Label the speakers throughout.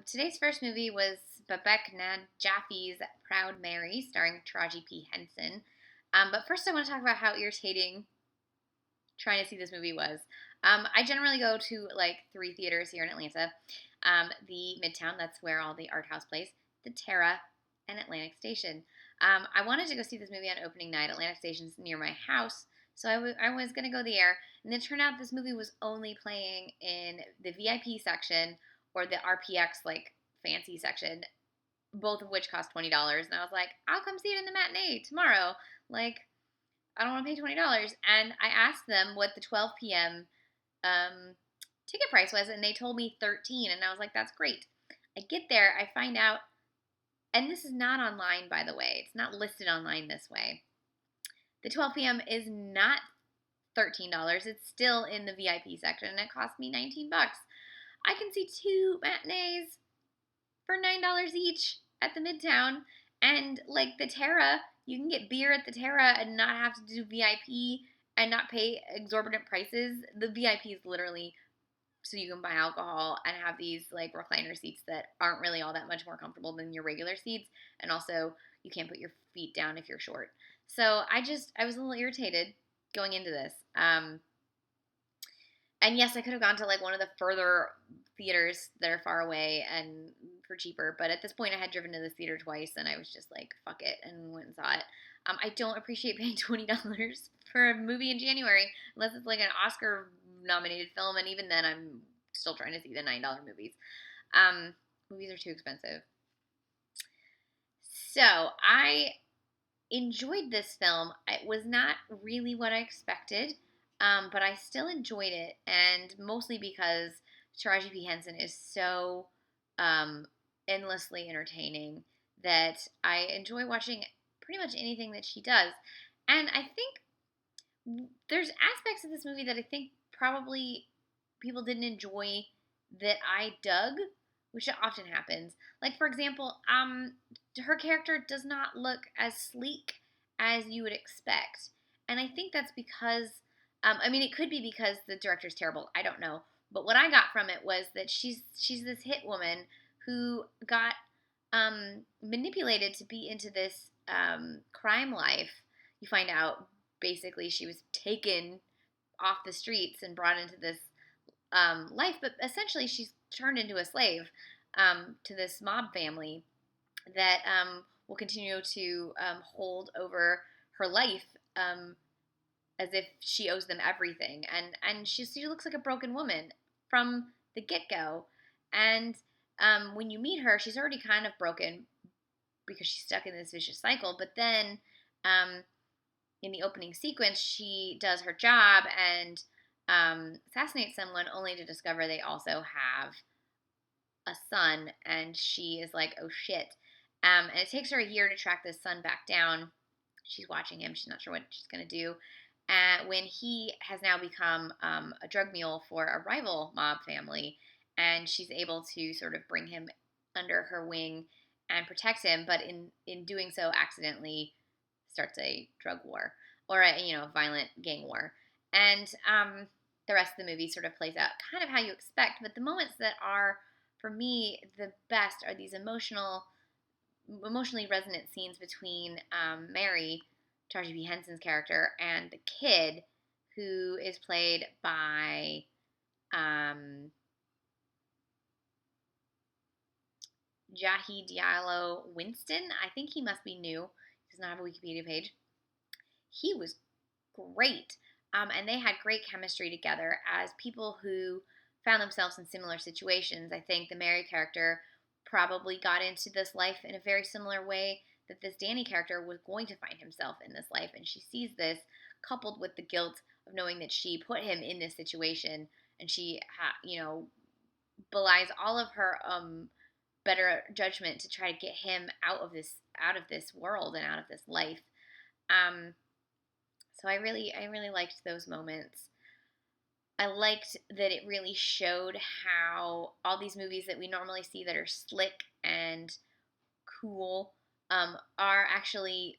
Speaker 1: Today's first movie was Babak Najafi's Proud Mary, starring Taraji P. Henson. But first, I want to talk about how irritating trying to see this movie was. I generally go to like three theaters here in Atlanta. The Midtown, that's where all the art house plays, the Terra, and Atlantic Station. I wanted to go see this movie on opening night. Atlantic Station's near my house, so I was going to go there. And it turned out this movie was only playing in the VIP section or the RPX, like, fancy section, both of which cost $20. And I was like, I'll come see it in the matinee tomorrow. Like, I don't want to pay $20. And I asked them what the 12 p.m. Ticket price was, and they told me 13. And I was like, that's great. I get there, I find out, and this is not online, by the way. It's not listed online this way. The 12 p.m. is not $13. It's still in the VIP section, and it cost me $19. I can see two matinees for $9 each at the Midtown, and like the Terra, you can get beer at the Terra and not have to do VIP and not pay exorbitant prices. The VIP is literally so you can buy alcohol and have these like recliner seats that aren't really all that much more comfortable than your regular seats, and also you can't put your feet down if you're short. So I was a little irritated going into this. And yes, I could have gone to like one of the further theaters that are far away and for cheaper, but at this point I had driven to this theater twice and I was just like, fuck it, and went and saw it. I don't appreciate paying $20 for a movie in January unless it's like an Oscar nominated film, and even then I'm still trying to see the $9 movies. Movies are too expensive. So I enjoyed this film. It was not really what I expected, but I still enjoyed it, and mostly because Taraji P. Henson is so endlessly entertaining that I enjoy watching pretty much anything that she does. And I think there's aspects of this movie that I think probably people didn't enjoy that I dug, which often happens. Like, for example, her character does not look as sleek as you would expect. And I think that's because, it could be because the director's terrible. I don't know. But what I got from it was that she's this hit woman who got manipulated to be into this crime life. You find out basically she was taken off the streets and brought into this life, but essentially she's turned into a slave to this mob family that will continue to hold over her life as if she owes them everything. And she looks like a broken woman from the get-go. And when you meet her, she's already kind of broken because she's stuck in this vicious cycle. But then in the opening sequence, she does her job and assassinates someone only to discover they also have a son. And she is like, oh shit. And it takes her a year to track this son back down. She's watching him. She's not sure what she's going to do. When he has now become a drug mule for a rival mob family, and she's able to sort of bring him under her wing and protect him, but in doing so accidentally starts a drug war or a violent gang war. And the rest of the movie sort of plays out kind of how you expect, but the moments that are, for me, the best are these emotionally resonant scenes between Mary, Taraji P. Henson's character, and the kid, who is played by Jahi Diallo Winston. I think he must be new. He does not have a Wikipedia page. He was great. And they had great chemistry together as people who found themselves in similar situations. I think the Mary character probably got into this life in a very similar way that this Danny character was going to find himself in this life. And she sees this coupled with the guilt of knowing that she put him in this situation, and she, belies all of her better judgment to try to get him out of this world and out of this life. So I really liked those moments. I liked that it really showed how all these movies that we normally see that are slick and cool are actually,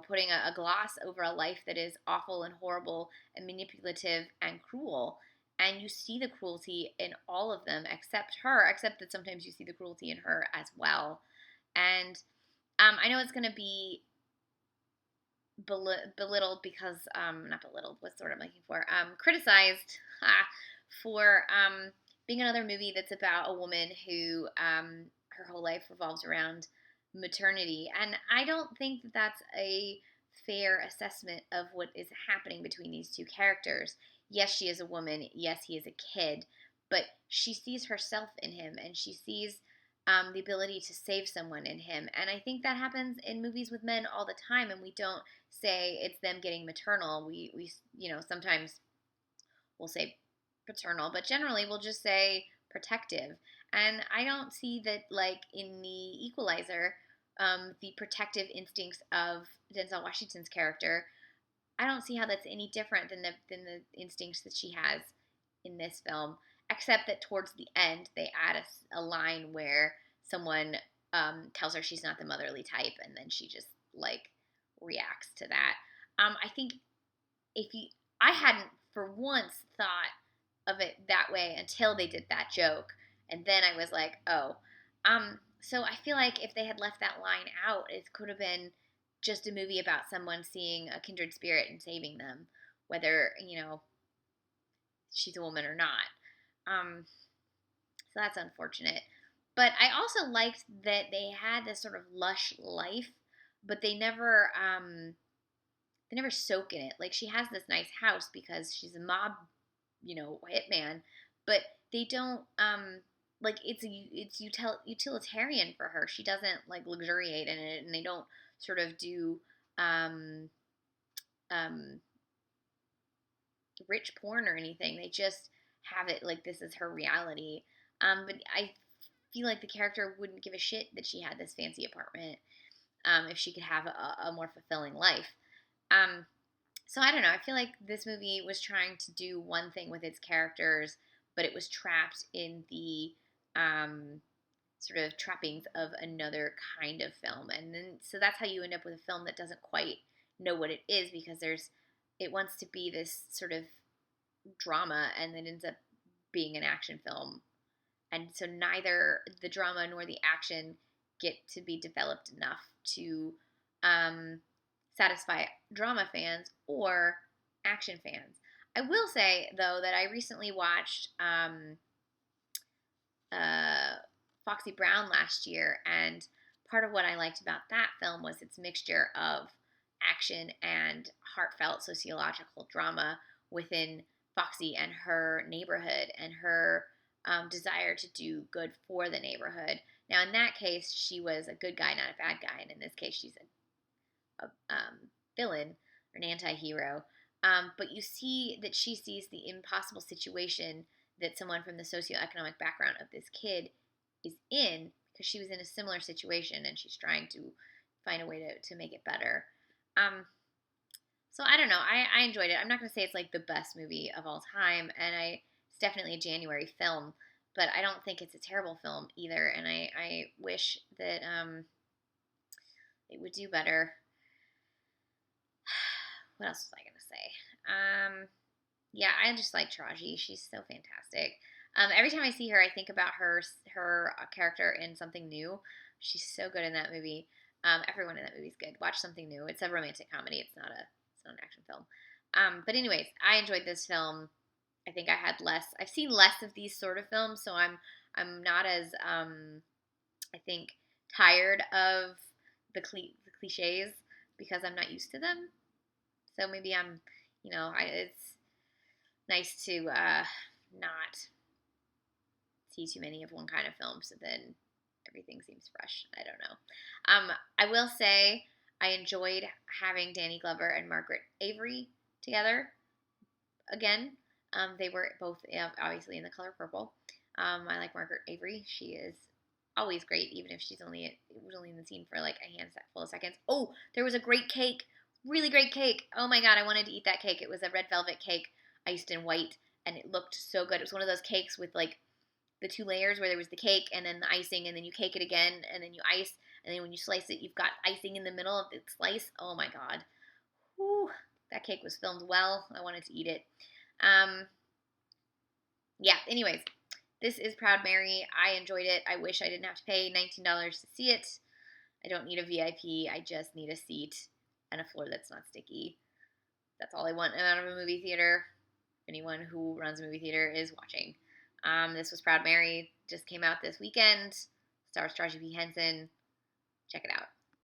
Speaker 1: putting a gloss over a life that is awful and horrible and manipulative and cruel. and you see the cruelty in all of them except her, except that sometimes you see the cruelty in her as well. And I know it's going to be belittled because, not belittled, what's the word I'm looking for? Criticized for being another movie that's about a woman who her whole life revolves around maternity. And I don't think that that's a fair assessment of what is happening between these two characters. Yes, she is a woman. Yes, he is a kid. But she sees herself in him, and she sees the ability to save someone in him. And I think that happens in movies with men all the time, and we don't say it's them getting maternal. We sometimes we'll say paternal, but generally we'll just say protective. And I don't see that, like in the Equalizer, the protective instincts of Denzel Washington's character. I don't see how that's any different than the instincts that she has in this film, except that towards the end they add a line where someone tells her she's not the motherly type, and then she just like reacts to that. I think if you, I hadn't for once thought of it that way until they did that joke, and then I was like, oh. So I feel like if they had left that line out, it could have been just a movie about someone seeing a kindred spirit and saving them, whether she's a woman or not. So that's unfortunate. But I also liked that they had this sort of lush life, but they never soak in it. Like, she has this nice house because she's a mob, hitman, but they don't like it's utilitarian for her. She doesn't like luxuriate in it, and they don't sort of do um rich porn or anything. They just have it like this is her reality. But I feel like the character wouldn't give a shit that she had this fancy apartment if she could have a more fulfilling life. So I don't know. I feel like this movie was trying to do one thing with its characters, but it was trapped in the sort of trappings of another kind of film. And then so that's how you end up with a film that doesn't quite know what it is, because it wants to be this sort of drama, and then ends up being an action film. And so neither the drama nor the action get to be developed enough to satisfy drama fans or action fans. I will say, though, that I recently watched Foxy Brown last year, and part of what I liked about that film was its mixture of action and heartfelt sociological drama within Foxy and her neighborhood and her desire to do good for the neighborhood. Now, in that case, she was a good guy, not a bad guy, and in this case, she's a villain or an anti-hero. But you see that she sees the impossible situation that someone from the socioeconomic background of this kid is in, because she was in a similar situation and she's trying to find a way to make it better. So I don't know. I enjoyed it. I'm not going to say it's like the best movie of all time, and it's definitely a January film, but I don't think it's a terrible film either, and I wish that it would do better. What else was I going to say? Yeah, I just like Taraji. She's so fantastic. Every time I see her, I think about her character in Something New. She's so good in that movie. Everyone in that movie is good. Watch Something New. It's a romantic comedy. It's not an action film. But anyways, I enjoyed this film. I think I've seen less of these sort of films, so I'm not as I think tired of the cliches because I'm not used to them. So maybe it's nice to not see too many of one kind of film, so then everything seems fresh. I don't know. I will say I enjoyed having Danny Glover and Margaret Avery together again. They were both obviously in The Color Purple. I like Margaret Avery. She is always great, even if she was only in the scene for like a handful of seconds. Oh, there was a great cake, really great cake. Oh my god, I wanted to eat that cake. It was a red velvet cake, iced in white, and it looked so good. It was one of those cakes with like the two layers where there was the cake and then the icing, and then you cake it again, and then you ice, and then when you slice it, you've got icing in the middle of the slice. Oh my god. Whew, that cake was filmed well. I wanted to eat it. yeah, anyways, this is Proud Mary. I enjoyed it. I wish I didn't have to pay $19 to see it. I don't need a VIP. I just need a seat and a floor that's not sticky. That's all I want out of a movie theater. Anyone who runs a movie theater is watching. This was Proud Mary. Just came out this weekend. Stars Taraji P. Henson. Check it out.